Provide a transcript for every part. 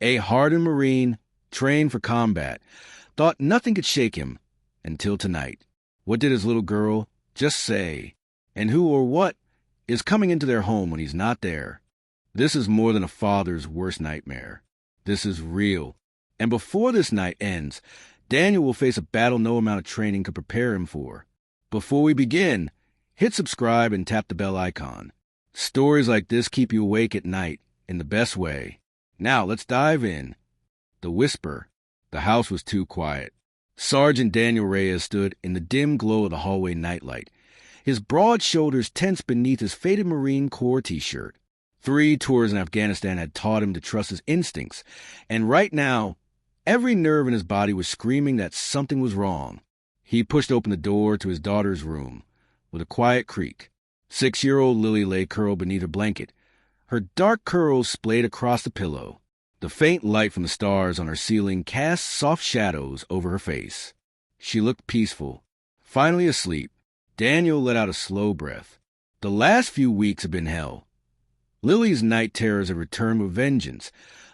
A hardened Marine, trained for combat, thought nothing could shake him until tonight. What did his little girl just say? And who or what is coming into their home when he's not there? This is more than a father's worst nightmare. This is real. And before this night ends, Daniel will face a battle no amount of training could prepare him for. Before we begin, hit subscribe and tap the bell icon. Stories like this keep you awake at night in the best way. Now, let's dive in. The whisper. The house was too quiet. Sergeant Daniel Reyes stood in the dim glow of the hallway nightlight, his broad shoulders tense beneath his faded Marine Corps t-shirt. 3 tours in Afghanistan had taught him to trust his instincts, and right now, every nerve in his body was screaming that something was wrong. He pushed open the door to his daughter's room with a quiet creak. 6-year-old Lily lay curled beneath her blanket, her dark curls splayed across the pillow. The faint light from the stars on her ceiling cast soft shadows over her face. She looked peaceful. Finally asleep, Daniel let out a slow breath. The last few weeks had been hell. Lily's night terrors had returned with vengeance,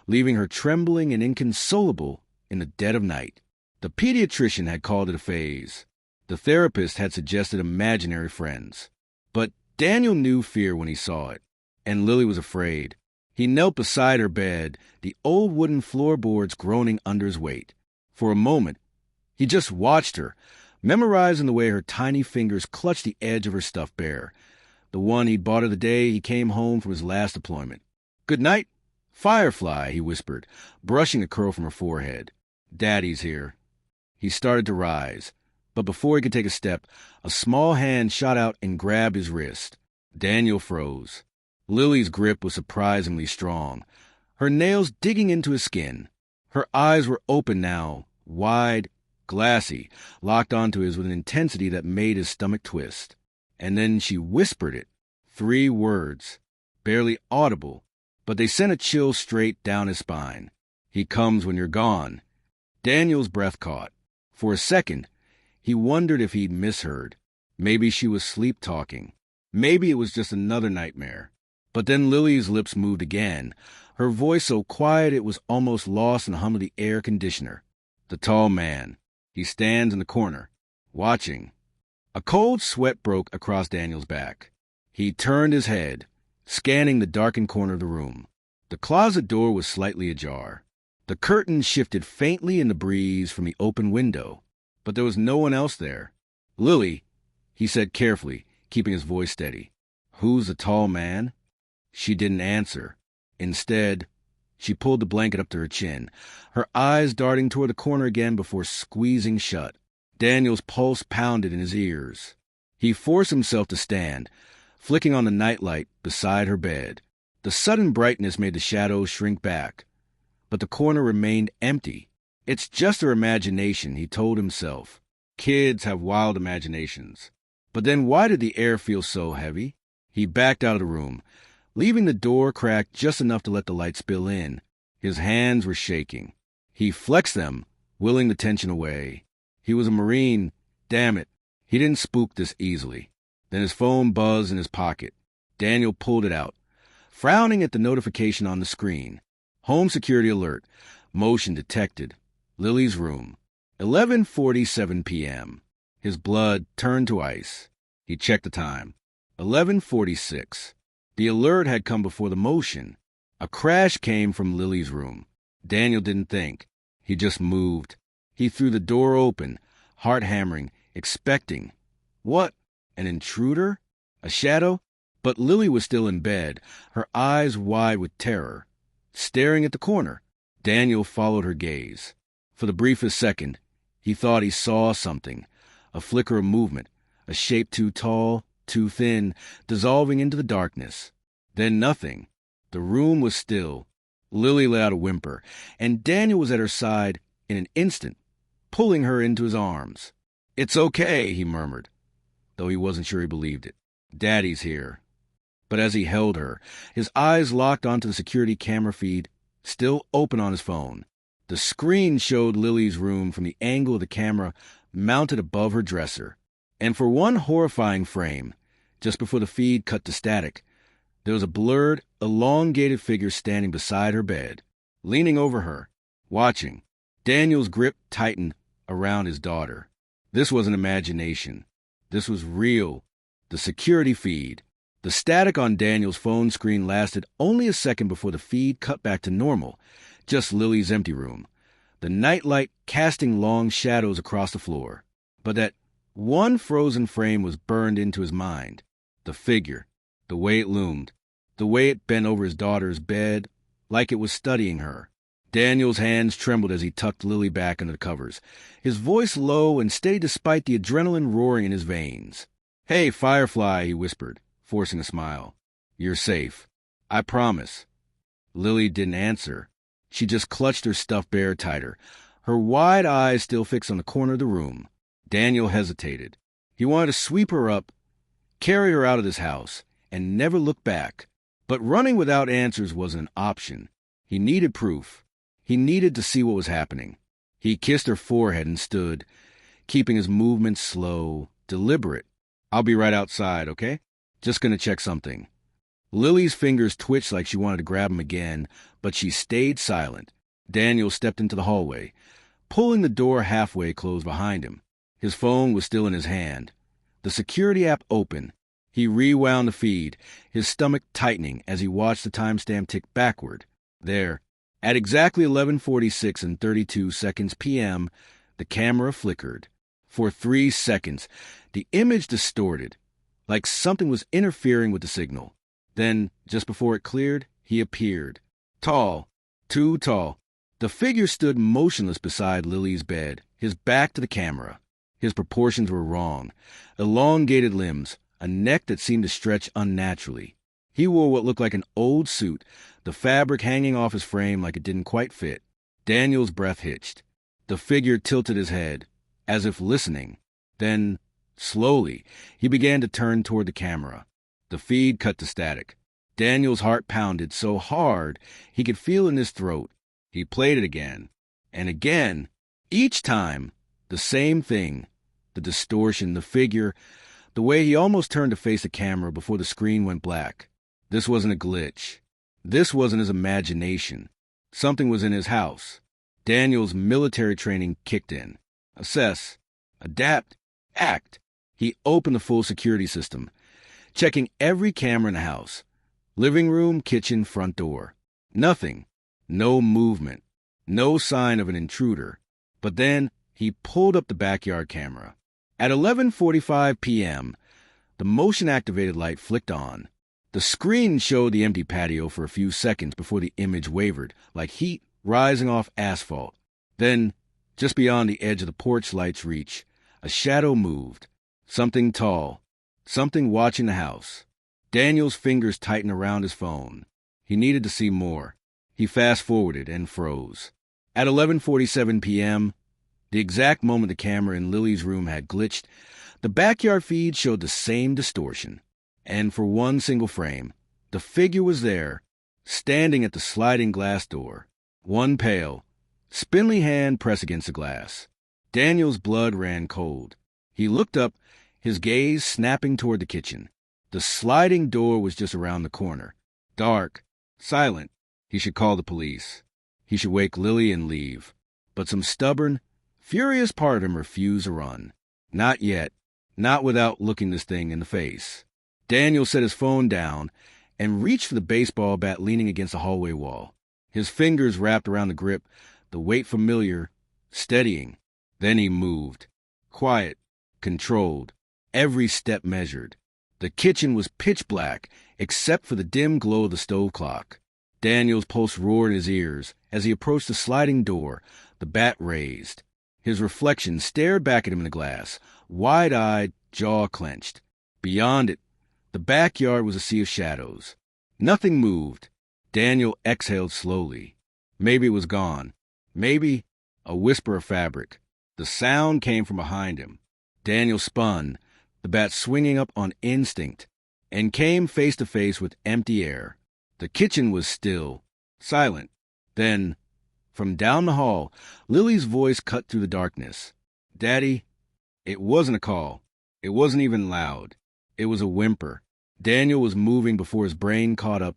leaving her trembling and inconsolable in the dead of night. The pediatrician had called it a phase. The therapist had suggested imaginary friends. But Daniel knew fear when he saw it, and Lily was afraid. He knelt beside her bed, the old wooden floorboards groaning under his weight. For a moment, he just watched her, memorizing the way her tiny fingers clutched the edge of her stuffed bear, the one he'd bought her the day he came home from his last deployment. "Good night, Firefly," he whispered, brushing a curl from her forehead. "Daddy's here." He started to rise, but before he could take a step, a small hand shot out and grabbed his wrist. Daniel froze. Lily's grip was surprisingly strong, her nails digging into his skin. Her eyes were open now, wide, glassy, locked onto his with an intensity that made his stomach twist. And then she whispered it. 3 words, barely audible, but they sent a chill straight down his spine. "He comes when you're gone." Daniel's breath caught. For a second, he wondered if he'd misheard. Maybe she was sleep-talking. Maybe it was just another nightmare. But then Lily's lips moved again, her voice so quiet it was almost lost in the hum of the air conditioner. The tall man. He stands in the corner, watching. A cold sweat broke across Daniel's back. He turned his head, scanning the darkened corner of the room. The closet door was slightly ajar. The curtains shifted faintly in the breeze from the open window, but there was no one else there. "Lily," he said carefully, keeping his voice steady. "Who's the tall man?" She didn't answer. Instead, she pulled the blanket up to her chin, her eyes darting toward the corner again before squeezing shut. Daniel's pulse pounded in his ears. He forced himself to stand, flicking on the nightlight beside her bed. The sudden brightness made the shadows shrink back, but the corner remained empty. "It's just her imagination," he told himself. Kids have wild imaginations. But then why did the air feel so heavy? He backed out of the room, leaving the door cracked just enough to let the light spill in. His hands were shaking. He flexed them, willing the tension away. He was a Marine. Damn it. He didn't spook this easily. Then his phone buzzed in his pocket. Daniel pulled it out, frowning at the notification on the screen. Home security alert. Motion detected. Lily's room. 11:47 p.m. His blood turned to ice. He checked the time. 11:46. The alert had come before the motion. A crash came from Lily's room. Daniel didn't think. He just moved. He threw the door open, heart hammering, expecting. What? An intruder? A shadow? But Lily was still in bed, her eyes wide with terror, staring at the corner. Daniel followed her gaze. For the briefest second, he thought he saw something, a flicker of movement, a shape too tall, too thin, dissolving into the darkness. Then nothing. The room was still. Lily let out a whimper, and Daniel was at her side in an instant, pulling her into his arms. "It's okay," he murmured, though he wasn't sure he believed it. "Daddy's here." But as he held her, his eyes locked onto the security camera feed, still open on his phone. The screen showed Lily's room from the angle of the camera mounted above her dresser. And for one horrifying frame, just before the feed cut to static, there was a blurred, elongated figure standing beside her bed. leaning over her, watching. Daniel's grip tightened around his daughter. This wasn't imagination. This was real. The security feed. The static on Daniel's phone screen lasted only a second before the feed cut back to normal, just Lily's empty room. The nightlight casting long shadows across the floor. But that one frozen frame was burned into his mind. The figure, the way it loomed, the way it bent over his daughter's bed, like it was studying her. Daniel's hands trembled as he tucked Lily back under the covers, his voice low and steady despite the adrenaline roaring in his veins. "Hey, Firefly," he whispered, forcing a smile. "You're safe. I promise." Lily didn't answer. She just clutched her stuffed bear tighter, her wide eyes still fixed on the corner of the room. Daniel hesitated. He wanted to sweep her up, carry her out of this house, and never look back. But running without answers wasn't an option. He needed proof. He needed to see what was happening. He kissed her forehead and stood, keeping his movements slow, deliberate. "I'll be right outside, okay? Just gonna check something." Lily's fingers twitched like she wanted to grab him again, but she stayed silent. Daniel stepped into the hallway, pulling the door halfway closed behind him. His phone was still in his hand. The security app open. He rewound the feed, his stomach tightening as he watched the timestamp tick backward. There, at exactly 11:46 and 32 seconds p.m., the camera flickered. For 3 seconds, the image distorted, like something was interfering with the signal. Then, just before it cleared, he appeared. Tall, too tall. The figure stood motionless beside Lily's bed, his back to the camera. His proportions were wrong. Elongated limbs, a neck that seemed to stretch unnaturally. He wore what looked like an old suit, the fabric hanging off his frame like it didn't quite fit. Daniel's breath hitched. The figure tilted his head, as if listening. Then, slowly, he began to turn toward the camera. The feed cut to static. Daniel's heart pounded so hard he could feel it in his throat. He played it again, and again. Each time, the same thing. The distortion, the figure, the way he almost turned to face the camera before the screen went black. This wasn't a glitch. This wasn't his imagination. Something was in his house. Daniel's military training kicked in. Assess, adapt, act. He opened the full security system, checking every camera in the house. Living room, kitchen, front door. Nothing. No movement. No sign of an intruder. But then he pulled up the backyard camera. At 11:45 p.m., the motion-activated light flicked on. The screen showed the empty patio for a few seconds before the image wavered, like heat rising off asphalt. Then, just beyond the edge of the porch light's reach, a shadow moved. Something tall. Something watching the house. Daniel's fingers tightened around his phone. He needed to see more. He fast-forwarded and froze. At 11:47 p.m., the exact moment the camera in Lily's room had glitched, the backyard feed showed the same distortion. And for one single frame, the figure was there, standing at the sliding glass door, one pale, spindly hand pressed against the glass. Daniel's blood ran cold. He looked up, his gaze snapping toward the kitchen. The sliding door was just around the corner. Dark, silent. He should call the police. He should wake Lily and leave. But some stubborn, furious part of him refused to run. Not yet. Not without looking this thing in the face. Daniel set his phone down and reached for the baseball bat leaning against the hallway wall. His fingers wrapped around the grip, the weight familiar, steadying. Then he moved. Quiet, controlled, every step measured. The kitchen was pitch black, except for the dim glow of the stove clock. Daniel's pulse roared in his ears as he approached the sliding door, the bat raised. His reflection stared back at him in the glass, wide-eyed, jaw clenched. Beyond it, the backyard was a sea of shadows. Nothing moved. Daniel exhaled slowly. Maybe it was gone. Maybe a whisper of fabric. The sound came from behind him. Daniel spun, the bat swinging up on instinct, and came face to face with empty air. The kitchen was still, silent. Then, from down the hall, Lily's voice cut through the darkness. "Daddy." It wasn't a call. It wasn't even loud. It was a whimper. Daniel was moving before his brain caught up,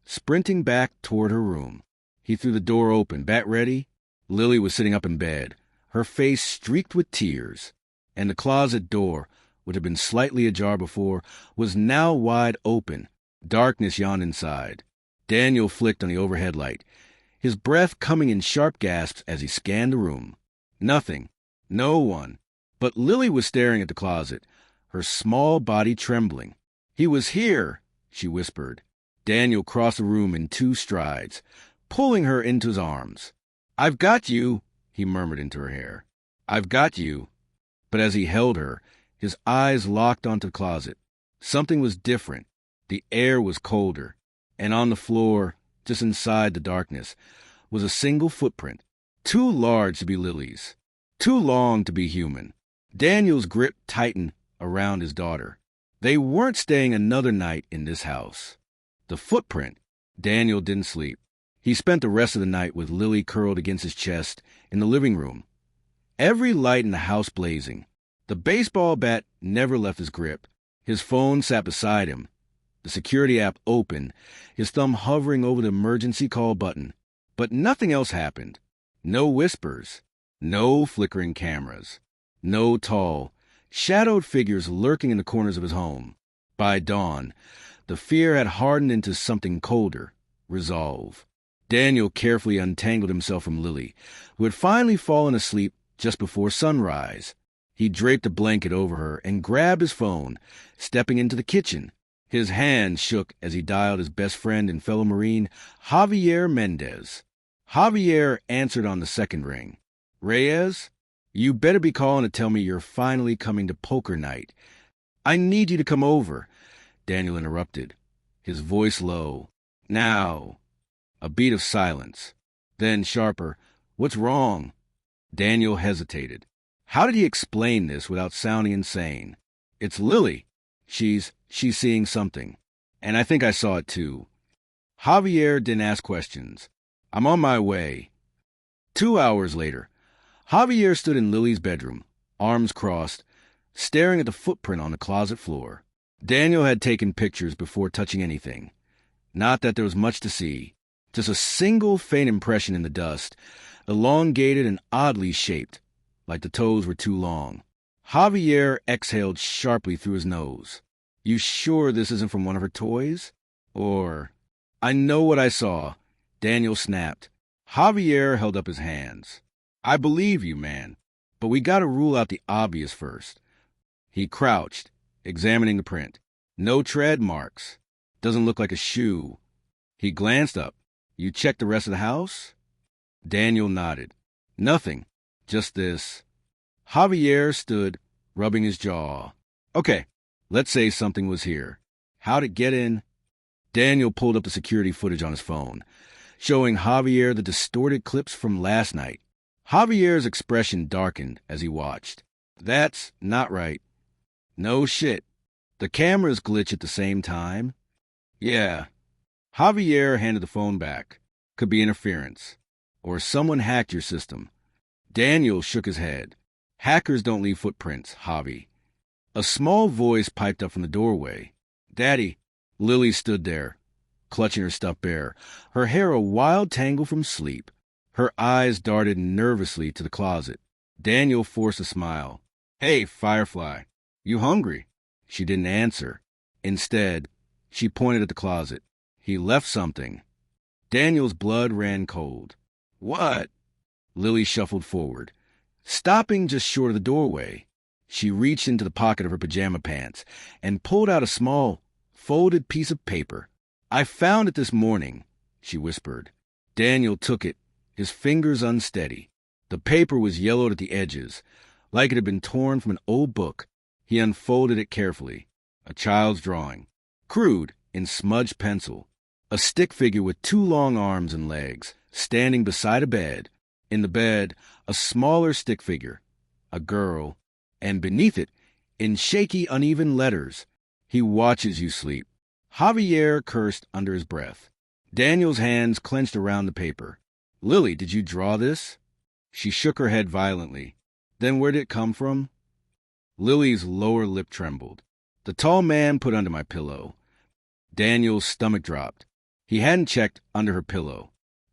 sprinting back toward her room. He threw the door open. Bat ready? Lily was sitting up in bed, her face streaked with tears, and the closet door, which had been slightly ajar before, was now wide open. Darkness yawned inside. Daniel flicked on the overhead light, his breath coming in sharp gasps as he scanned the room. Nothing. No one. But Lily was staring at the closet, her small body trembling. "He was here," she whispered. Daniel crossed the room in 2 strides, pulling her into his arms. "I've got you," he murmured into her hair. "I've got you." But as he held her, his eyes locked onto the closet. Something was different. The air was colder, and on the floor, just inside the darkness, was a single footprint, too large to be Lily's, too long to be human. Daniel's grip tightened around his daughter. They weren't staying another night in this house. The footprint. Daniel didn't sleep. He spent the rest of the night with Lily curled against his chest in the living room, every light in the house blazing. The baseball bat never left his grip. His phone sat beside him, the security app open, his thumb hovering over the emergency call button. But nothing else happened. No whispers, no flickering cameras, no tall, shadowed figures lurking in the corners of his home. By dawn, the fear had hardened into something colder, resolve. Daniel carefully untangled himself from Lily, who had finally fallen asleep just before sunrise. He draped a blanket over her and grabbed his phone, stepping into the kitchen. His hand shook as he dialed his best friend and fellow Marine, Javier Mendez. Javier answered on the second ring. "Reyes, you better be calling to tell me you're finally coming to poker night." "I need you to come over," Daniel interrupted, his voice low. "Now." A beat of silence. Then sharper, "What's wrong?" Daniel hesitated. How did he explain this without sounding insane? "It's Lily. She's seeing something. And I think I saw it too." Javier didn't ask questions. "I'm on my way." 2 hours later, Javier stood in Lily's bedroom, arms crossed, staring at the footprint on the closet floor. Daniel had taken pictures before touching anything. Not that there was much to see, just a single faint impression in the dust, elongated and oddly shaped, like the toes were too long. Javier exhaled sharply through his nose. "You sure this isn't from one of her toys? Or—" "I know what I saw," Daniel snapped. Javier held up his hands. "I believe you, man, but we gotta rule out the obvious first." He crouched, examining the print. No tread marks. Doesn't look like a shoe. He glanced up. "You checked the rest of the house?" Daniel nodded. "Nothing. Just this." Javier stood, rubbing his jaw. "Okay, let's say something was here. How'd it get in?" Daniel pulled up the security footage on his phone, showing Javier the distorted clips from last night. Javier's expression darkened as he watched. "That's not right." "No shit. The cameras glitch at the same time?" "Yeah." Javier handed the phone back. "Could be interference. Or someone hacked your system." Daniel shook his head. "Hackers don't leave footprints, Javi." A small voice piped up from the doorway. "Daddy." Lily stood there, clutching her stuffed bear, her hair a wild tangle from sleep. Her eyes darted nervously to the closet. Daniel forced a smile. "Hey, Firefly, you hungry?" She didn't answer. Instead, she pointed at the closet. "He left something." Daniel's blood ran cold. "What?" Lily shuffled forward, stopping just short of the doorway. She reached into the pocket of her pajama pants and pulled out a small, folded piece of paper. "I found it this morning," she whispered. Daniel took it, his fingers unsteady. The paper was yellowed at the edges, like it had been torn from an old book. He unfolded it carefully. A child's drawing, crude, in smudged pencil. A stick figure with 2 long arms and legs, standing beside a bed. In the bed, a smaller stick figure, a girl, and beneath it, in shaky, uneven letters, "He watches you sleep." Javier cursed under his breath. Daniel's hands clenched around the paper. "Lily, did you draw this?" She shook her head violently. "Then where did it come from?" Lily's lower lip trembled. "The tall man put under my pillow." Daniel's stomach dropped. He hadn't checked under her pillow.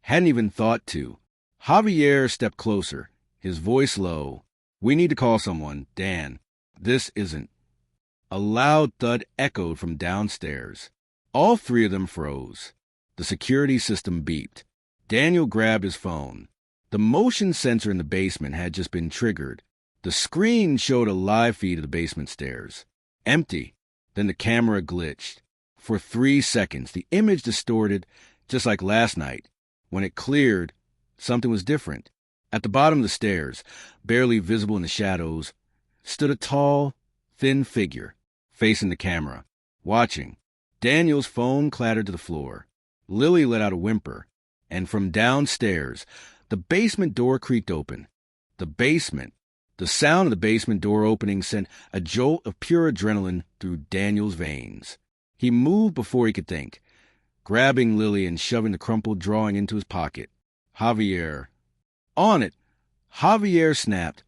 Hadn't even thought to. Javier stepped closer, his voice low. "We need to call someone, Dan. This isn't." A loud thud echoed from downstairs. All three of them froze. The security system beeped. Daniel grabbed his phone. The motion sensor in the basement had just been triggered. The screen showed a live feed of the basement stairs. Empty. Then the camera glitched. For 3 seconds, the image distorted, just like last night. When it cleared, something was different. At the bottom of the stairs, barely visible in the shadows, stood a tall, thin figure, facing the camera, watching. Daniel's phone clattered to the floor. Lily let out a whimper, and from downstairs, the basement door creaked open. The sound of the basement door opening sent a jolt of pure adrenaline through Daniel's veins. He moved before he could think, grabbing Lily and shoving the crumpled drawing into his pocket. Javier. On it! Javier snapped,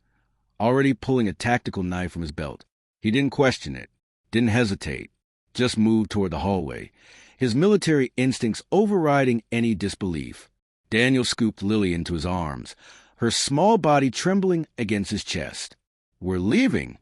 already pulling a tactical knife from his belt. He didn't question it, didn't hesitate, just moved toward the hallway, his military instincts overriding any disbelief. Daniel scooped Lily into his arms, her small body trembling against his chest. "We're leaving,"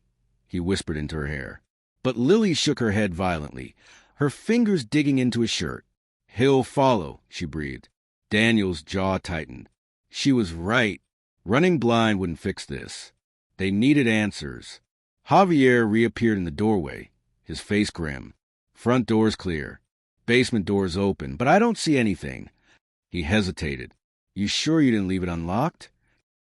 he whispered into her hair. But Lily shook her head violently, her fingers digging into his shirt. "He'll follow," she breathed. Daniel's jaw tightened. She was right. Running blind wouldn't fix this. They needed answers. Javier reappeared in the doorway, his face grim. "Front door's clear. Basement door's open, but I don't see anything." He hesitated. "You sure you didn't leave it unlocked?"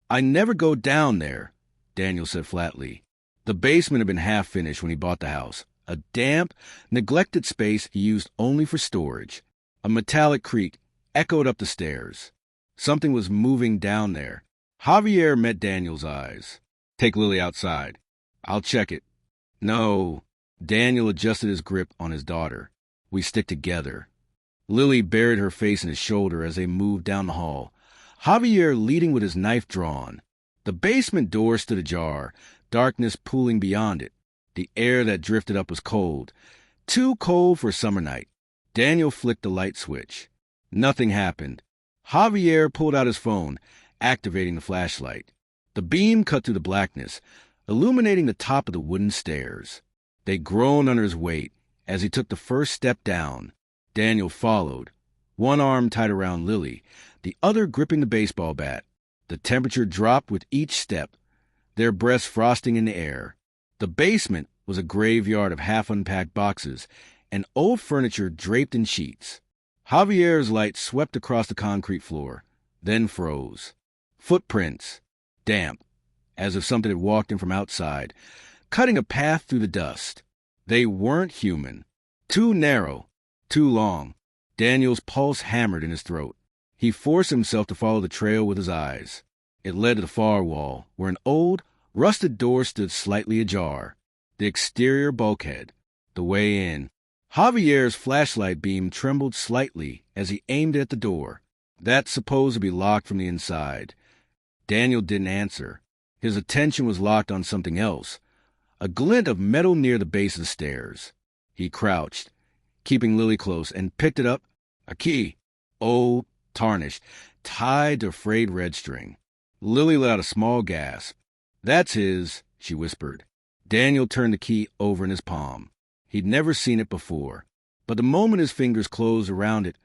"I never go down there," Daniel said flatly. The basement had been half finished when he bought the house. A damp, neglected space he used only for storage. A metallic creak echoed up the stairs. Something was moving down there. Javier met Daniel's eyes. "Take Lily outside. I'll check it." "No." Daniel adjusted his grip on his daughter. "We stick together." Lily buried her face in his shoulder as they moved down the hall, Javier leading with his knife drawn. The basement door stood ajar, darkness pooling beyond it. The air that drifted up was cold, too cold for a summer night. Daniel flicked the light switch. Nothing happened. Javier pulled out his phone, activating the flashlight. The beam cut through the blackness, illuminating the top of the wooden stairs. They groaned under his weight as he took the first step down. Daniel followed, one arm tight around Lily, the other gripping the baseball bat. The temperature dropped with each step, their breaths frosting in the air. The basement was a graveyard of half-unpacked boxes and old furniture draped in sheets. Javier's light swept across the concrete floor, then froze. Footprints, damp, as if something had walked in from outside, cutting a path through the dust. They weren't human. Too narrow, too long. Daniel's pulse hammered in his throat. He forced himself to follow the trail with his eyes. It led to the far wall, where an old, rusted door stood slightly ajar. The exterior bulkhead. The way in. Javier's flashlight beam trembled slightly as he aimed it at the door. That's supposed to be locked from the inside. Daniel didn't answer. His attention was locked on something else. A glint of metal near the base of the stairs. He crouched, keeping Lily close, and picked it up. A key. Old, tarnished, tied to a frayed red string. Lily let out a small gasp. "That's his," she whispered. Daniel turned the key over in his palm. He'd never seen it before, but the moment his fingers closed around it,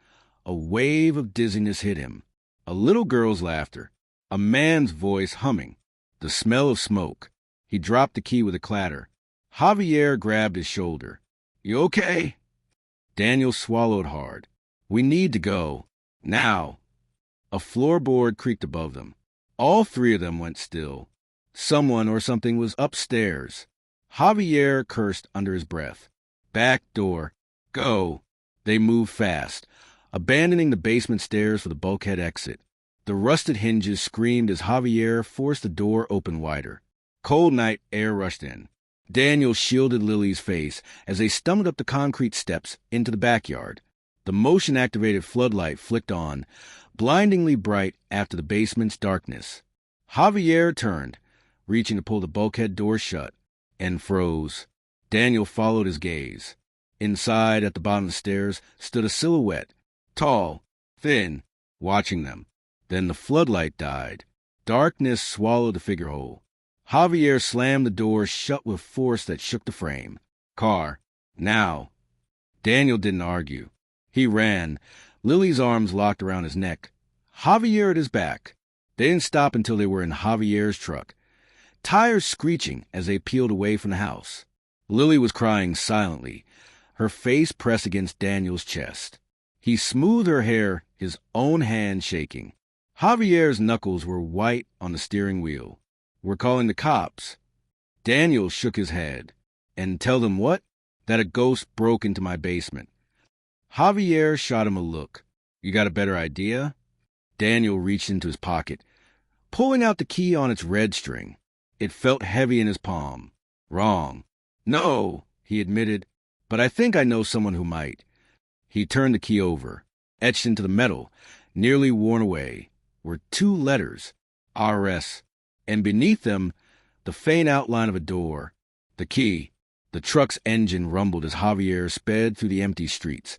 a wave of dizziness hit him. A little girl's laughter, a man's voice humming, the smell of smoke. He dropped the key with a clatter. Javier grabbed his shoulder. "You okay?" Daniel swallowed hard. "We need to go. Now." A floorboard creaked above them. All three of them went still. Someone or something was upstairs. Javier cursed under his breath. Back door. Go. They moved fast, abandoning the basement stairs for the bulkhead exit. The rusted hinges screamed as Javier forced the door open wider. Cold night air rushed in. Daniel shielded Lily's face as they stumbled up the concrete steps into the backyard. The motion-activated floodlight flicked on, blindingly bright after the basement's darkness. Javier turned, reaching to pull the bulkhead door shut, and froze. Daniel followed his gaze. Inside, at the bottom of the stairs, stood a silhouette, tall, thin, watching them. Then the floodlight died. Darkness swallowed the figurehead. Javier slammed the door shut with force that shook the frame. Car. Now. Daniel didn't argue. He ran, Lily's arms locked around his neck. Javier at his back. They didn't stop until they were in Javier's truck, tires screeching as they peeled away from the house. Lily was crying silently, her face pressed against Daniel's chest. He smoothed her hair, his own hand shaking. Javier's knuckles were white on the steering wheel. We're calling the cops. Daniel shook his head. And tell them what? That a ghost broke into my basement. Javier shot him a look. You got a better idea? Daniel reached into his pocket, pulling out the key on its red string. It felt heavy in his palm. Wrong. No, he admitted, but I think I know someone who might. He turned the key over. Etched into the metal, nearly worn away, were 2 letters, RS, and beneath them, the faint outline of a door. The key. The truck's engine rumbled as Javier sped through the empty streets,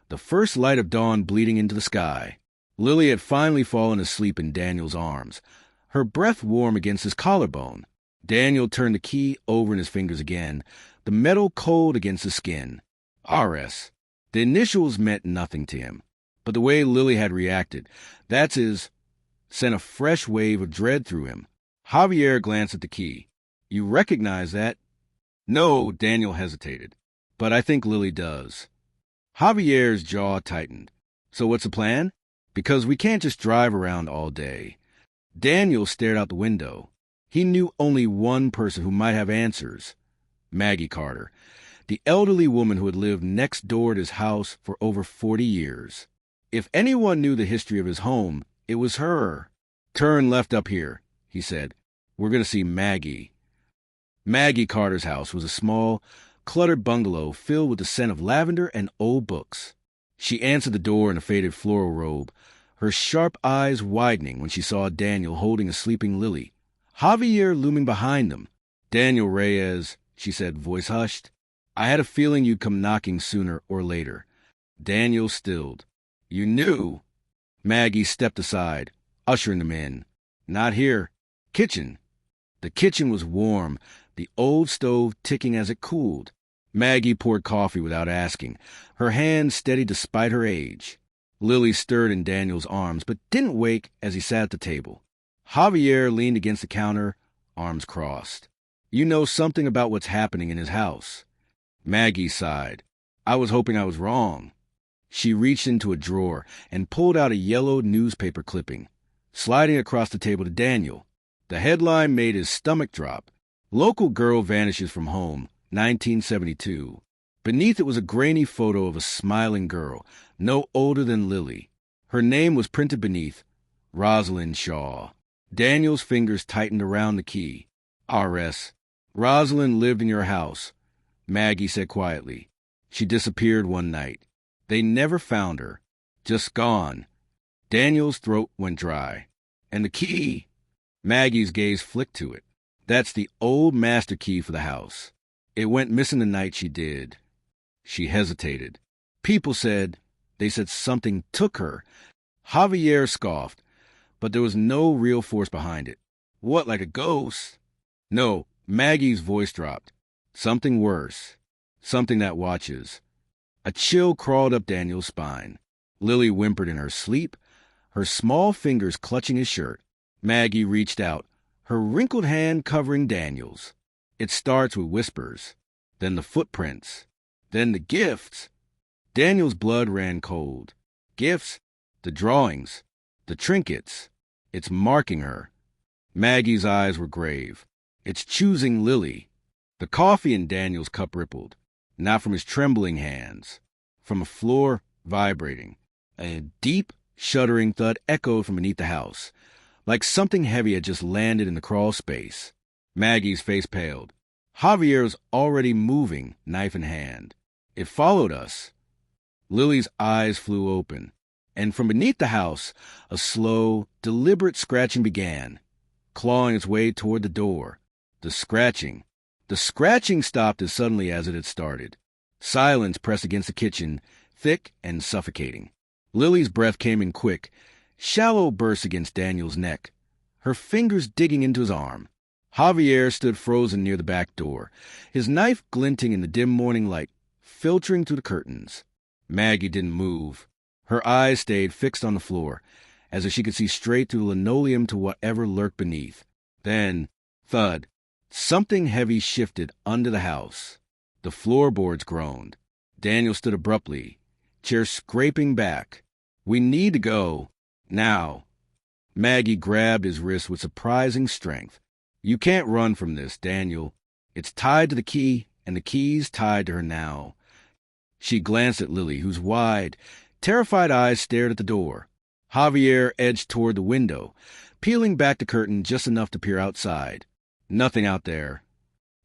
the first light of dawn bleeding into the sky. Lily had finally fallen asleep in Daniel's arms, her breath warm against his collarbone. Daniel turned the key over in his fingers again, the metal cold against his skin. RS. The initials meant nothing to him, but the way Lily had reacted, that's his, sent a fresh wave of dread through him. Javier glanced at the key. You recognize that? No, Daniel hesitated, but I think Lily does. Javier's jaw tightened. So what's the plan? Because we can't just drive around all day. Daniel stared out the window. He knew only one person who might have answers. Maggie Carter, the elderly woman who had lived next door to his house for over 40 years. If anyone knew the history of his home, it was her. Turn left up here, he said. We're going to see Maggie. Maggie Carter's house was a small, cluttered bungalow filled with the scent of lavender and old books. She answered the door in a faded floral robe, her sharp eyes widening when she saw Daniel holding a sleeping Lily. Javier looming behind them. Daniel Reyes, she said, voice hushed. I had a feeling you'd come knocking sooner or later. Daniel stilled. You knew. Maggie stepped aside, ushering them in. Not here. Kitchen. The kitchen was warm, the old stove ticking as it cooled. Maggie poured coffee without asking, her hand steady despite her age. Lily stirred in Daniel's arms, but didn't wake as he sat at the table. Javier leaned against the counter, arms crossed. You know something about what's happening in his house. Maggie sighed. I was hoping I was wrong. She reached into a drawer and pulled out a yellow newspaper clipping, sliding across the table to Daniel. The headline made his stomach drop. Local girl vanishes from home, 1972. Beneath it was a grainy photo of a smiling girl, no older than Lily. Her name was printed beneath, Rosalind Shaw. Daniel's fingers tightened around the key. RS. Rosalind lived in your house, Maggie said quietly. She disappeared one night. They never found her. Just gone. Daniel's throat went dry. And the key? Maggie's gaze flicked to it. That's the old master key for the house. It went missing the night she did. She hesitated. People said, they said something took her. Javier scoffed, but there was no real force behind it. What, like a ghost? No, Maggie's voice dropped. Something worse. Something that watches. A chill crawled up Daniel's spine. Lily whimpered in her sleep, her small fingers clutching his shirt. Maggie reached out, her wrinkled hand covering Daniel's. It starts with whispers, then the footprints, then the gifts. Daniel's blood ran cold. Gifts, the drawings, the trinkets. It's marking her. Maggie's eyes were grave. It's choosing Lily. The coffee in Daniel's cup rippled, not from his trembling hands, from a floor vibrating. A deep, shuddering thud echoed from beneath the house, like something heavy had just landed in the crawl space. Maggie's face paled. Javier was already moving, knife in hand. It followed us. Lily's eyes flew open, and from beneath the house, a slow, deliberate scratching began, clawing its way toward the door. The scratching stopped as suddenly as it had started. Silence pressed against the kitchen, thick and suffocating. Lily's breath came in quick, Shallow burst against Daniel's neck, her fingers digging into his arm. Javier stood frozen near the back door, his knife glinting in the dim morning light, filtering through the curtains. Maggie didn't move. Her eyes stayed fixed on the floor, as if she could see straight through the linoleum to whatever lurked beneath. Then, thud, something heavy shifted under the house. The floorboards groaned. Daniel stood abruptly, chair scraping back. "We need to go. Now." Maggie grabbed his wrist with surprising strength. "You can't run from this, Daniel. It's tied to the key, and the key's tied to her now." She glanced at Lily, whose wide, terrified eyes stared at the door. Javier edged toward the window, peeling back the curtain just enough to peer outside. Nothing out there.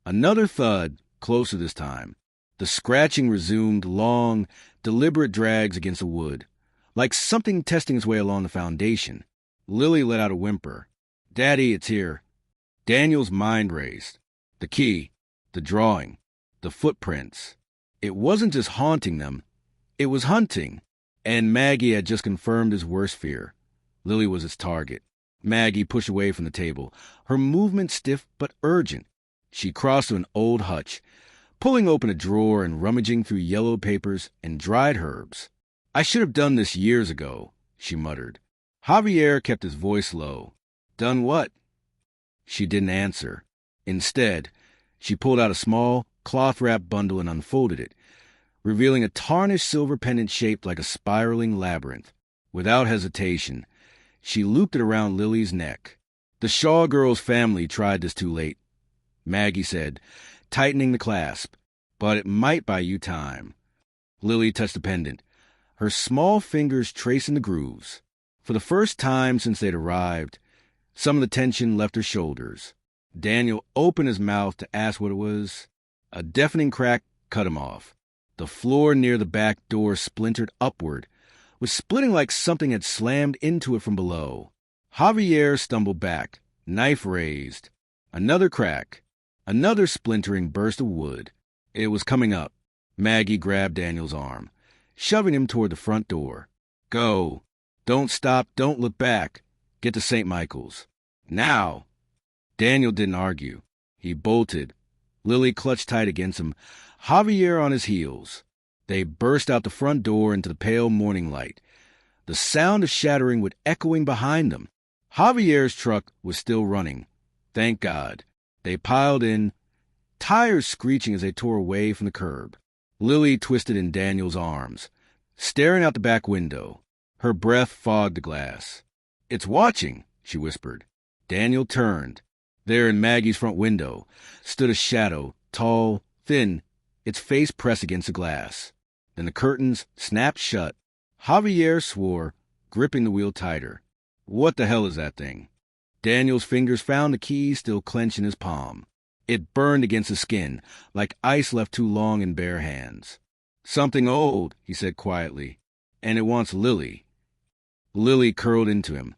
Another thud, closer this time. The scratching resumed, long, deliberate drags against the wood, like something testing its way along the foundation. Lily let out a whimper. "Daddy, it's here." Daniel's mind raced. The key, the drawing, the footprints. It wasn't just haunting them, it was hunting. And Maggie had just confirmed his worst fear. Lily was its target. Maggie pushed away from the table, her movement stiff but urgent. She crossed to an old hutch, pulling open a drawer and rummaging through yellow papers and dried herbs. "I should have done this years ago," she muttered. Javier kept his voice low. "Done what?" She didn't answer. Instead, she pulled out a small, cloth-wrapped bundle and unfolded it, revealing a tarnished silver pendant shaped like a spiraling labyrinth. Without hesitation, she looped it around Lily's neck. "The Shaw girl's family tried this too late," Maggie said, tightening the clasp. "But it might buy you time." Lily touched the pendant, her small fingers tracing the grooves. For the first time since they'd arrived, some of the tension left her shoulders. Daniel opened his mouth to ask what it was. A deafening crack cut him off. The floor near the back door splintered upward, was splitting like something had slammed into it from below. Javier stumbled back, knife raised. Another crack, another splintering burst of wood. It was coming up. Maggie grabbed Daniel's arm, shoving him toward the front door. "Go. Don't stop, don't look back. Get to St. Michael's. Now!" Daniel didn't argue. He bolted. Lily clutched tight against him, Javier on his heels. They burst out the front door into the pale morning light, the sound of shattering wood echoing behind them. Javier's truck was still running. Thank God. They piled in, tires screeching as they tore away from the curb. Lily twisted in Daniel's arms, staring out the back window. Her breath fogged the glass. "It's watching," she whispered. Daniel turned. There in Maggie's front window stood a shadow, tall, thin, its face pressed against the glass. Then the curtains snapped shut. Javier swore, gripping the wheel tighter. "What the hell is that thing?" Daniel's fingers found the key still clenched in his palm. It burned against the skin, like ice left too long in bare hands. "Something old," he said quietly, "and it wants Lily." Lily curled into him,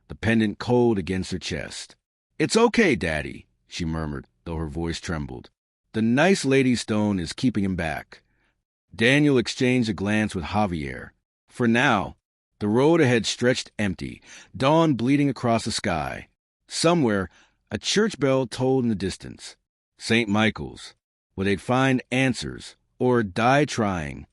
the pendant cold against her chest. "It's okay, Daddy," she murmured, though her voice trembled. "The nice lady stone is keeping him back." Daniel exchanged a glance with Javier. For now, the road ahead stretched empty, dawn bleeding across the sky. Somewhere, a church bell tolled in the distance. St. Michael's, where they'd find answers, or die trying.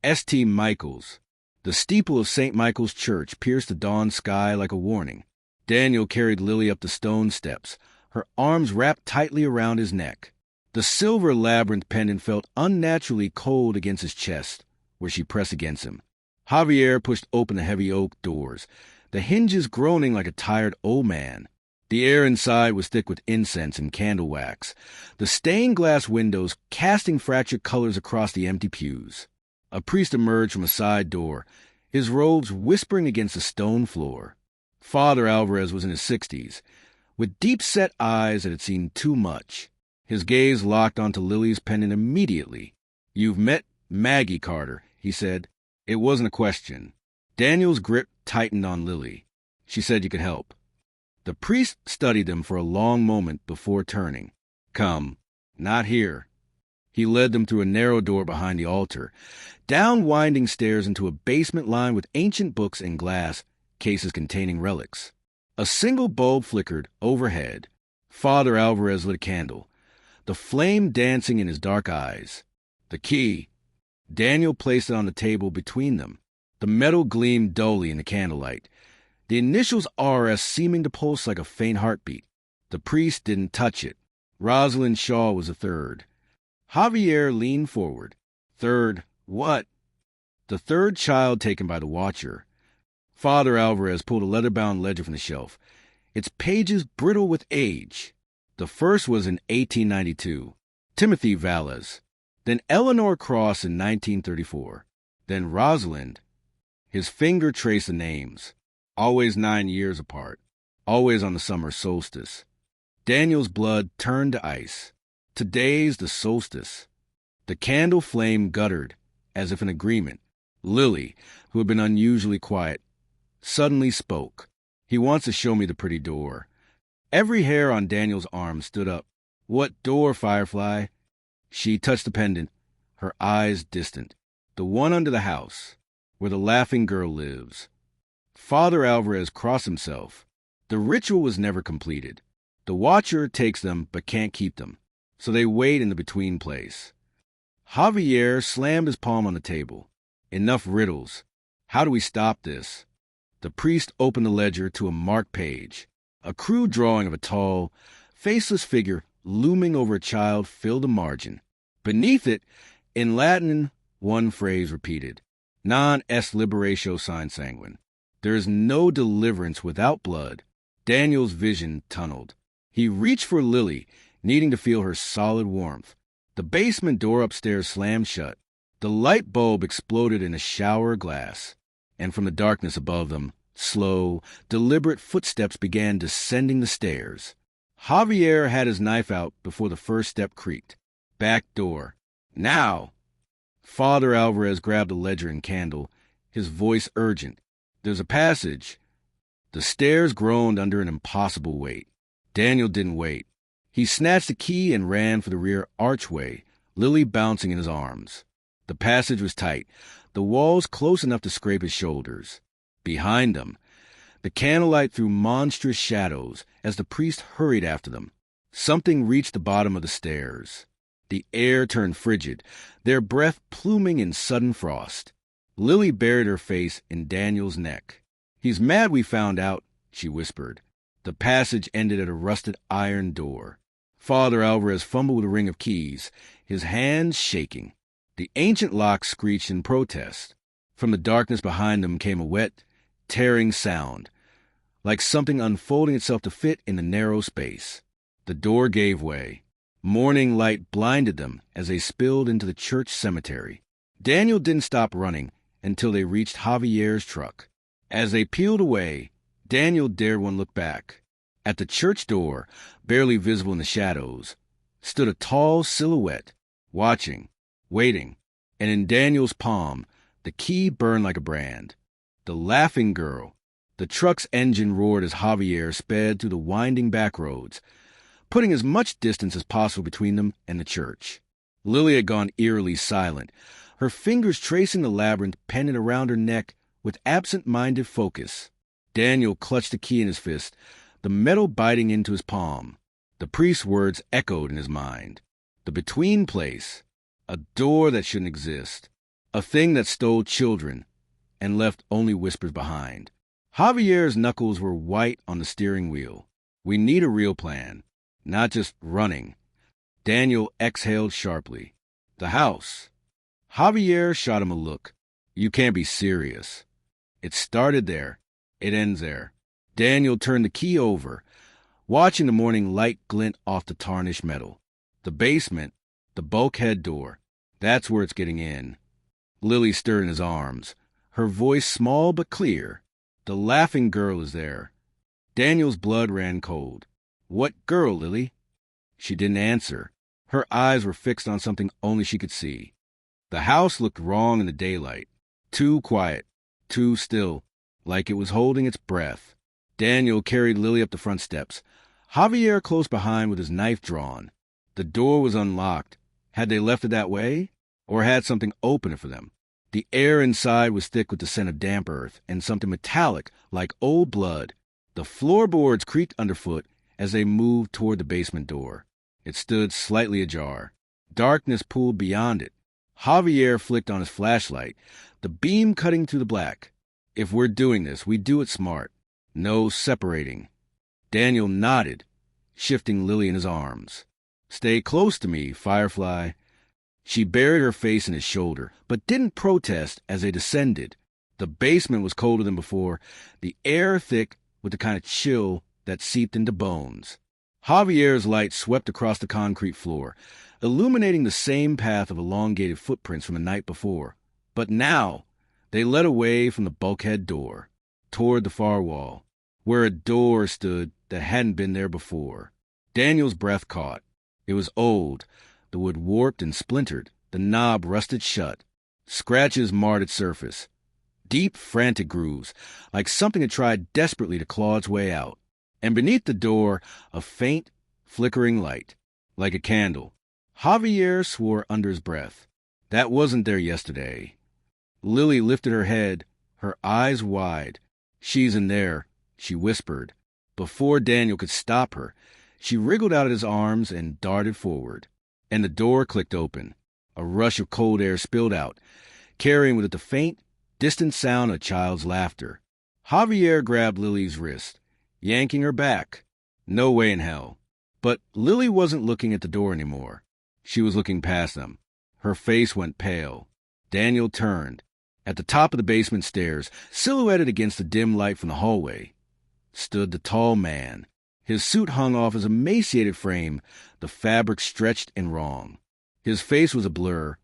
St. Michael's. The steeple of St. Michael's Church pierced the dawn sky like a warning. Daniel carried Lily up the stone steps, her arms wrapped tightly around his neck. The silver labyrinth pendant felt unnaturally cold against his chest, where she pressed against him. Javier pushed open the heavy oak doors, the hinges groaning like a tired old man. The air inside was thick with incense and candle wax, the stained glass windows casting fractured colors across the empty pews. A priest emerged from a side door, his robes whispering against the stone floor. Father Alvarez was in his 60s, with deep-set eyes that had seen too much. His gaze locked onto Lily's pendant immediately. "You've met Maggie Carter," he said. It wasn't a question. Daniel's grip tightened on Lily. "She said you could help." The priest studied them for a long moment before turning. "Come." "Not here." He led them through a narrow door behind the altar, down winding stairs into a basement lined with ancient books and glass, cases containing relics. A single bulb flickered overhead. Father Alvarez lit a candle, the flame dancing in his dark eyes. The key. Daniel placed it on the table between them. The metal gleamed dully in the candlelight, the initials RS seeming to pulse like a faint heartbeat. The priest didn't touch it. Rosalind Shaw was the third. Javier leaned forward. Third, what? The third child taken by the watcher. Father Alvarez pulled a leather-bound ledger from the shelf, its pages brittle with age. The first was in 1892, Timothy Valles. Then Eleanor Cross in 1934. Then Rosalind. His finger traced the names. Always 9 years apart. Always on the summer solstice. Daniel's blood turned to ice. Today's the solstice. The candle flame guttered, as if in agreement. Lily, who had been unusually quiet, suddenly spoke. He wants to show me the pretty door. Every hair on Daniel's arm stood up. What door, Firefly? She touched the pendant, her eyes distant. The one under the house, where the laughing girl lives. Father Alvarez crossed himself. The ritual was never completed. The watcher takes them but can't keep them, so they wait in the between place. Javier slammed his palm on the table. Enough riddles. How do we stop this? The priest opened the ledger to a marked page. A crude drawing of a tall, faceless figure looming over a child filled the margin. Beneath it, in Latin, one phrase repeated. Non est liberatio sine sanguine. There is no deliverance without blood. Daniel's vision tunneled. He reached for Lily, needing to feel her solid warmth. The basement door upstairs slammed shut. The light bulb exploded in a shower of glass, and from the darkness above them, slow, deliberate footsteps began descending the stairs. Javier had his knife out before the first step creaked. Back door. Now! Father Alvarez grabbed a ledger and candle, his voice urgent. There's a passage. The stairs groaned under an impossible weight. Daniel didn't wait. He snatched the key and ran for the rear archway, Lily bouncing in his arms. The passage was tight, the walls close enough to scrape his shoulders. Behind them, the candlelight threw monstrous shadows as the priest hurried after them. Something reached the bottom of the stairs. The air turned frigid, their breath pluming in sudden frost. Lily buried her face in Daniel's neck. He's mad we found out, she whispered. The passage ended at a rusted iron door. Father Alvarez fumbled with a ring of keys, his hands shaking. The ancient lock screeched in protest. From the darkness behind them came a wet, tearing sound, like something unfolding itself to fit in the narrow space. The door gave way. Morning light blinded them as they spilled into the church cemetery. Daniel didn't stop running until they reached Javier's truck. As they peeled away, Daniel dared one look back. At the church door, barely visible in the shadows, stood a tall silhouette, watching, waiting, and in Daniel's palm, the key burned like a brand. The laughing girl. The truck's engine roared as Javier sped through the winding back roads, putting as much distance as possible between them and the church. Lily had gone eerily silent, her fingers tracing the labyrinth pendant around her neck with absent-minded focus. Daniel clutched the key in his fist, the metal biting into his palm. The priest's words echoed in his mind. The between place, a door that shouldn't exist, a thing that stole children and left only whispers behind. Javier's knuckles were white on the steering wheel. We need a real plan, not just running. Daniel exhaled sharply. The house. Javier shot him a look. You can't be serious. It started there. It ends there. Daniel turned the key over, watching the morning light glint off the tarnished metal. The basement, the bulkhead door. That's where it's getting in. Lily stirred in his arms, her voice small but clear. The laughing girl is there. Daniel's blood ran cold. What girl, Lily? She didn't answer. Her eyes were fixed on something only she could see. The house looked wrong in the daylight. Too quiet, too still, like it was holding its breath. Daniel carried Lily up the front steps, Javier close behind with his knife drawn. The door was unlocked. Had they left it that way? Or had something open it for them? The air inside was thick with the scent of damp earth and something metallic like old blood. The floorboards creaked underfoot as they moved toward the basement door. It stood slightly ajar. Darkness pulled beyond it. Javier flicked on his flashlight, the beam cutting through the black. If we're doing this, we do it smart. No separating. Daniel nodded, shifting Lily in his arms. Stay close to me, Firefly. She buried her face in his shoulder, but didn't protest as they descended. The basement was colder than before, the air thick with the kind of chill that seeped into bones. Javier's light swept across the concrete floor, illuminating the same path of elongated footprints from the night before. But now, they led away from the bulkhead door, toward the far wall, where a door stood that hadn't been there before. Daniel's breath caught. It was old, the wood warped and splintered, the knob rusted shut. Scratches marred its surface. Deep, frantic grooves, like something had tried desperately to claw its way out. And beneath the door, a faint, flickering light, like a candle. Javier swore under his breath. That wasn't there yesterday. Lily lifted her head, her eyes wide. She's in there, she whispered. Before Daniel could stop her, she wriggled out of his arms and darted forward. And the door clicked open. A rush of cold air spilled out, carrying with it the faint, distant sound of a child's laughter. Javier grabbed Lily's wrist, yanking her back. No way in hell. But Lily wasn't looking at the door anymore. She was looking past them. Her face went pale. Daniel turned. At the top of the basement stairs, silhouetted against the dim light from the hallway, stood the tall man. His suit hung off his emaciated frame, the fabric stretched and wrong. His face was a blur,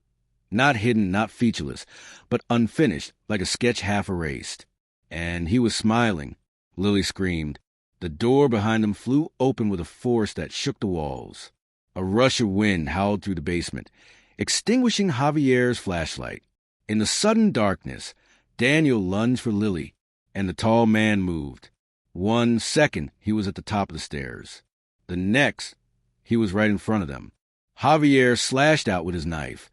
not hidden, not featureless, but unfinished, like a sketch half erased. And he was smiling. Lily screamed. The door behind them flew open with a force that shook the walls. A rush of wind howled through the basement, extinguishing Javier's flashlight. In the sudden darkness, Daniel lunged for Lily, and the tall man moved. 1 second, he was at the top of the stairs. The next, he was right in front of them. Javier slashed out with his knife,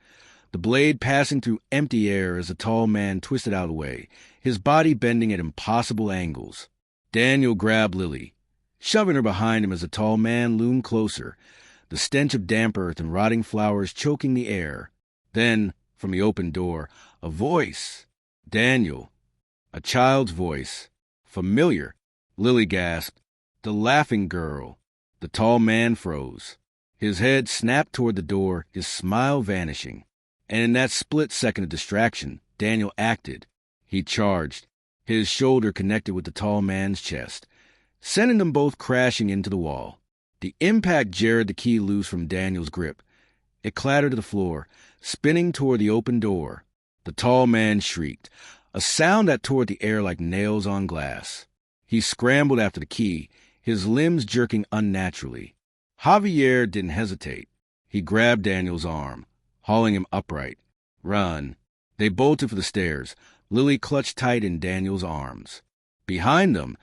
the blade passing through empty air as the tall man twisted out of the way, his body bending at impossible angles. Daniel grabbed Lily, shoving her behind him as the tall man loomed closer, the stench of damp earth and rotting flowers choking the air. Then, from the open door, a voice. Daniel. A child's voice. Familiar. Lily gasped. The laughing girl. The tall man froze. His head snapped toward the door, his smile vanishing. And in that split second of distraction, Daniel acted. He charged. His shoulder connected with the tall man's chest, sending them both crashing into the wall. The impact jarred the key loose from Daniel's grip. It clattered to the floor, spinning toward the open door. The tall man shrieked, a sound that tore at the air like nails on glass. He scrambled after the key, his limbs jerking unnaturally. Javier didn't hesitate. He grabbed Daniel's arm, hauling him upright. Run. They bolted for the stairs, Lily clutched tight in Daniel's arms. Behind them,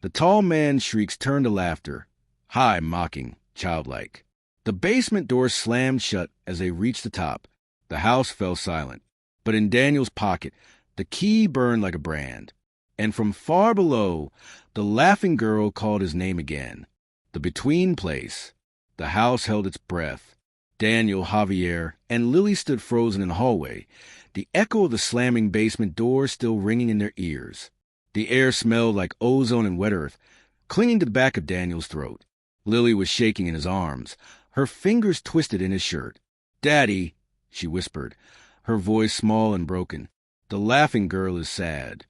the tall man's shrieks turned to laughter, high, mocking, childlike. The basement door slammed shut as they reached the top. The house fell silent. But in Daniel's pocket, the key burned like a brand. And from far below, the laughing girl called his name again. The between place. The house held its breath. Daniel, Javier, and Lily stood frozen in the hallway, the echo of the slamming basement door still ringing in their ears. The air smelled like ozone and wet earth, clinging to the back of Daniel's throat. Lily was shaking in his arms, her fingers twisted in his shirt. "Daddy," she whispered, her voice small and broken. "The laughing girl is sad."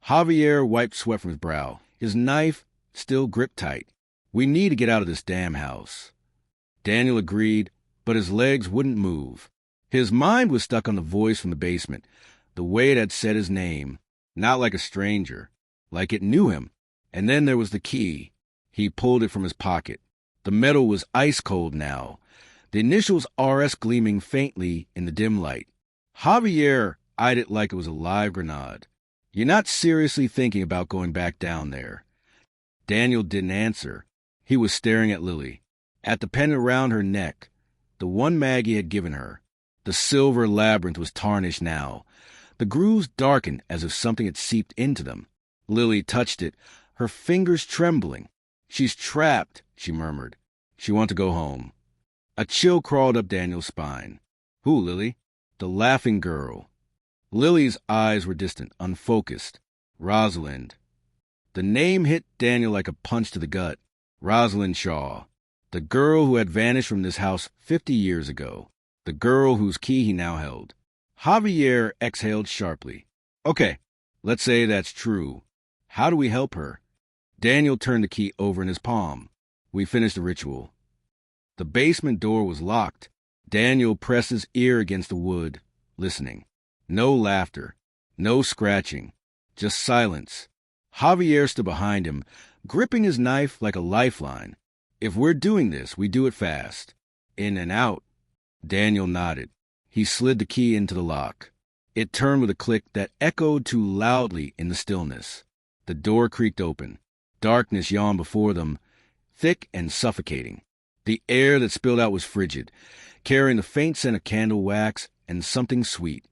Javier wiped sweat from his brow, his knife still gripped tight. "We need to get out of this damn house." Daniel agreed, but his legs wouldn't move. His mind was stuck on the voice from the basement, the way it had said his name, not like a stranger, like it knew him. And then there was the key. He pulled it from his pocket. The metal was ice cold now, the initials RS gleaming faintly in the dim light. Javier eyed it like it was a live grenade. "You're not seriously thinking about going back down there?" Daniel didn't answer. He was staring at Lily, at the pendant around her neck, the one Maggie had given her. The silver labyrinth was tarnished now, The grooves darkened as if something had seeped into them. Lily touched it, her fingers trembling. "She's trapped," she murmured. She wanted to go home. A chill crawled up Daniel's spine. "Who, Lily?" "The laughing girl." Lily's eyes were distant, unfocused. "Rosalind." The name hit Daniel like a punch to the gut. Rosalind Shaw. The girl who had vanished from this house 50 years ago. The girl whose key he now held. Javier exhaled sharply. "Okay, let's say that's true. How do we help her?" Daniel turned the key over in his palm. "We finished the ritual." The basement door was locked. Daniel pressed his ear against the wood, listening. No laughter, no scratching, just silence. Javier stood behind him, gripping his knife like a lifeline. "If we're doing this, we do it fast. In and out." Daniel nodded. He slid the key into the lock. It turned with a click that echoed too loudly in the stillness. The door creaked open. Darkness yawned before them, thick and suffocating. The air that spilled out was frigid, carrying the faint scent of candle wax and something sweet,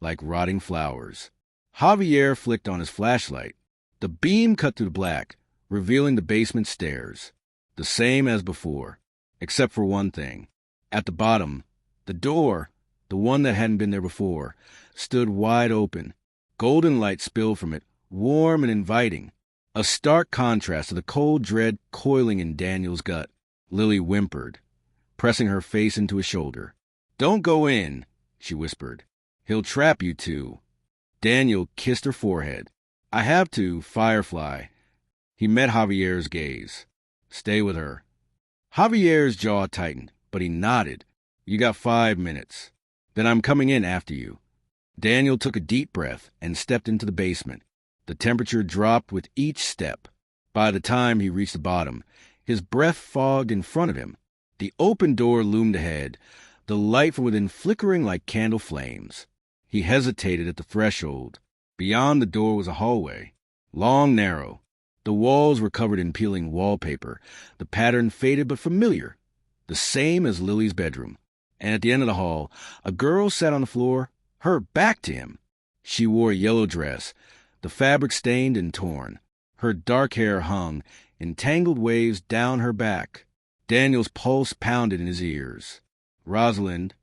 like rotting flowers. Javier flicked on his flashlight. The beam cut through the black, revealing the basement stairs. The same as before, except for one thing. At the bottom, the door, the one that hadn't been there before, stood wide open. Golden light spilled from it, warm and inviting. A stark contrast to the cold dread coiling in Daniel's gut. Lily whimpered, pressing her face into his shoulder. "Don't go in," she whispered. "He'll trap you two." Daniel kissed her forehead. "I have to, Firefly." He met Javier's gaze. "Stay with her." Javier's jaw tightened, but he nodded. "You got 5 minutes. Then I'm coming in after you." Daniel took a deep breath and stepped into the basement. The temperature dropped with each step. By the time he reached the bottom, his breath fogged in front of him. The open door loomed ahead, the light from within flickering like candle flames. He hesitated at the threshold. Beyond the door was a hallway, long, narrow. The walls were covered in peeling wallpaper, the pattern faded but familiar, the same as Lily's bedroom. And at the end of the hall, a girl sat on the floor, her back to him. She wore a yellow dress, the fabric stained and torn. Her dark hair hung in tangled waves down her back. Daniel's pulse pounded in his ears. "Rosalind."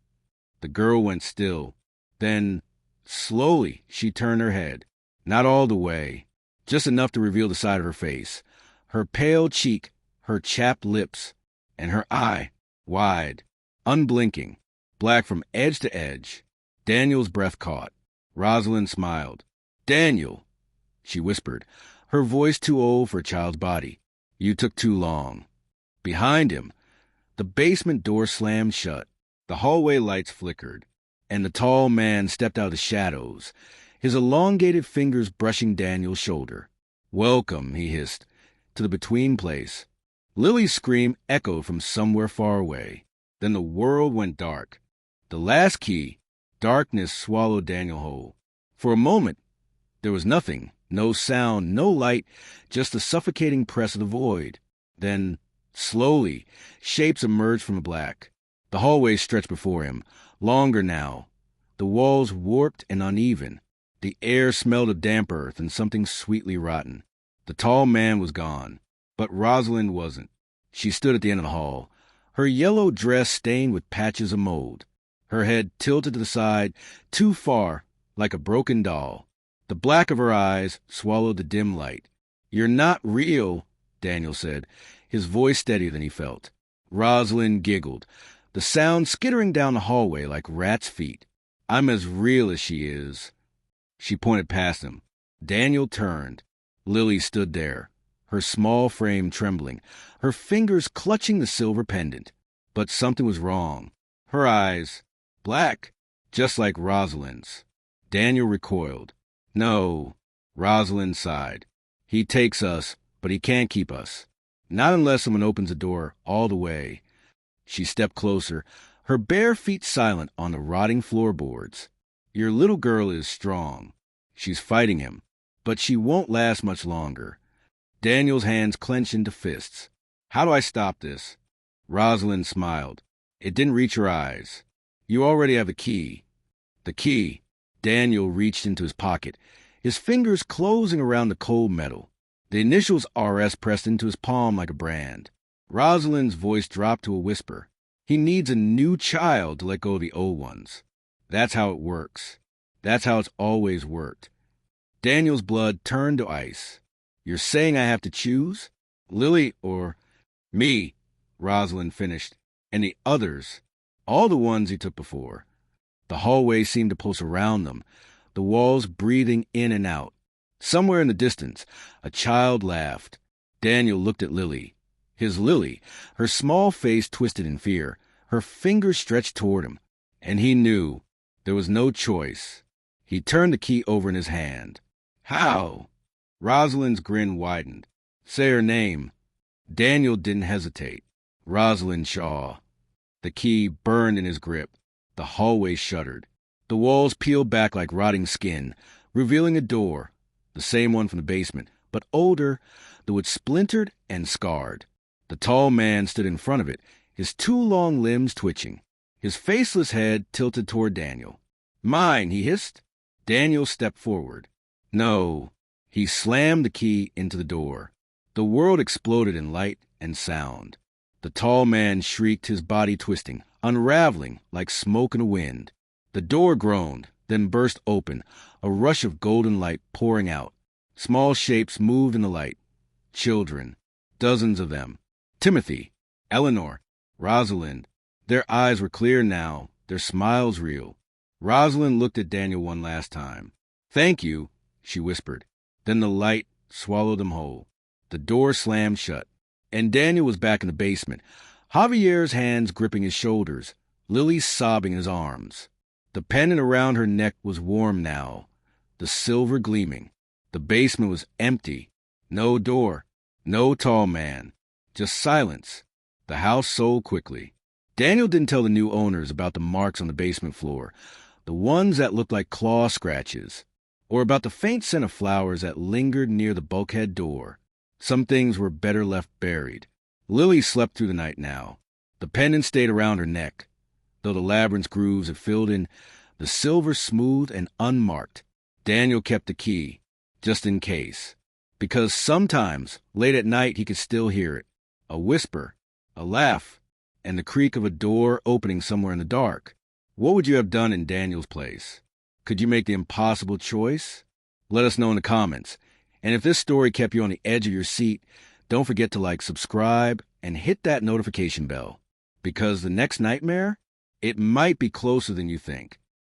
The girl went still. Then, slowly, she turned her head. Not all the way, just enough to reveal the side of her face. Her pale cheek, her chapped lips, and her eye, wide, unblinking, black from edge to edge. Daniel's breath caught. Rosalind smiled. "Daniel," she whispered, her voice too old for a child's body. "You took too long." Behind him, the basement door slammed shut. The hallway lights flickered, and the tall man stepped out of the shadows, his elongated fingers brushing Daniel's shoulder. "Welcome," he hissed, "to the between place." Lily's scream echoed from somewhere far away. Then the world went dark. The last key, darkness swallowed Daniel whole. For a moment, there was nothing, no sound, no light, just the suffocating press of the void. Then, slowly, shapes emerged from the black. The hallway stretched before him, longer now. The walls warped and uneven. The air smelled of damp earth and something sweetly rotten. The tall man was gone, but Rosalind wasn't. She stood at the end of the hall, her yellow dress stained with patches of mold, her head tilted to the side, too far, like a broken doll. The black of her eyes swallowed the dim light. "You're not real," Daniel said, his voice steadier than he felt. Rosalind giggled, the sound skittering down the hallway like rats' feet. "I'm as real as she is." She pointed past him. Daniel turned. Lily stood there, her small frame trembling, her fingers clutching the silver pendant. But something was wrong. Her eyes, black, just like Rosalind's. Daniel recoiled. "No," Rosalind sighed. "He takes us, but he can't keep us. Not unless someone opens the door all the way." She stepped closer, her bare feet silent on the rotting floorboards. "Your little girl is strong. She's fighting him, but she won't last much longer." Daniel's hands clenched into fists. "How do I stop this?" Rosalind smiled. It didn't reach her eyes. "You already have the key." "The key?" Daniel reached into his pocket, his fingers closing around the cold metal. The initials RS pressed into his palm like a brand. Rosalind's voice dropped to a whisper. He needs a new child to let go of the old ones. That's how it works. That's how it's always worked. Daniel's blood turned to ice. You're saying I have to choose? Lily or me, Rosalind finished, and the others, all the ones he took before. The hallway seemed to pulse around them, the walls breathing in and out. Somewhere in the distance, a child laughed. Daniel looked at Lily. His Lily, her small face twisted in fear, her fingers stretched toward him, and he knew there was no choice. He turned the key over in his hand. How? Rosalind's grin widened. Say her name. Daniel didn't hesitate. Rosalind Shaw. The key burned in his grip. The hallway shuddered. The walls peeled back like rotting skin, revealing a door, the same one from the basement, but older, though it splintered and scarred. The tall man stood in front of it, his two long limbs twitching, his faceless head tilted toward Daniel. Mine, he hissed. Daniel stepped forward. No. He slammed the key into the door. The world exploded in light and sound. The tall man shrieked, his body twisting, unraveling like smoke in a wind. The door groaned, then burst open, a rush of golden light pouring out. Small shapes moved in the light. Children, dozens of them. Timothy, Eleanor, Rosalind. Their eyes were clear now, their smiles real. Rosalind looked at Daniel one last time. Thank you, she whispered. Then the light swallowed them whole. The door slammed shut, and Daniel was back in the basement, Javier's hands gripping his shoulders, Lily sobbing in his arms. The pendant around her neck was warm now, the silver gleaming. The basement was empty. No door, no tall man, just silence. The house sold quickly. Daniel didn't tell the new owners about the marks on the basement floor, the ones that looked like claw scratches, or about the faint scent of flowers that lingered near the bulkhead door. Some things were better left buried. Lily slept through the night now. The pendant stayed around her neck, though the labyrinth's grooves had filled in, the silver smooth and unmarked. Daniel kept the key, just in case, because sometimes, late at night, he could still hear it. A whisper, a laugh, and the creak of a door opening somewhere in the dark. What would you have done in Daniel's place? Could you make the impossible choice? Let us know in the comments. And if this story kept you on the edge of your seat, don't forget to like, subscribe, and hit that notification bell. Because the next nightmare, it might be closer than you think.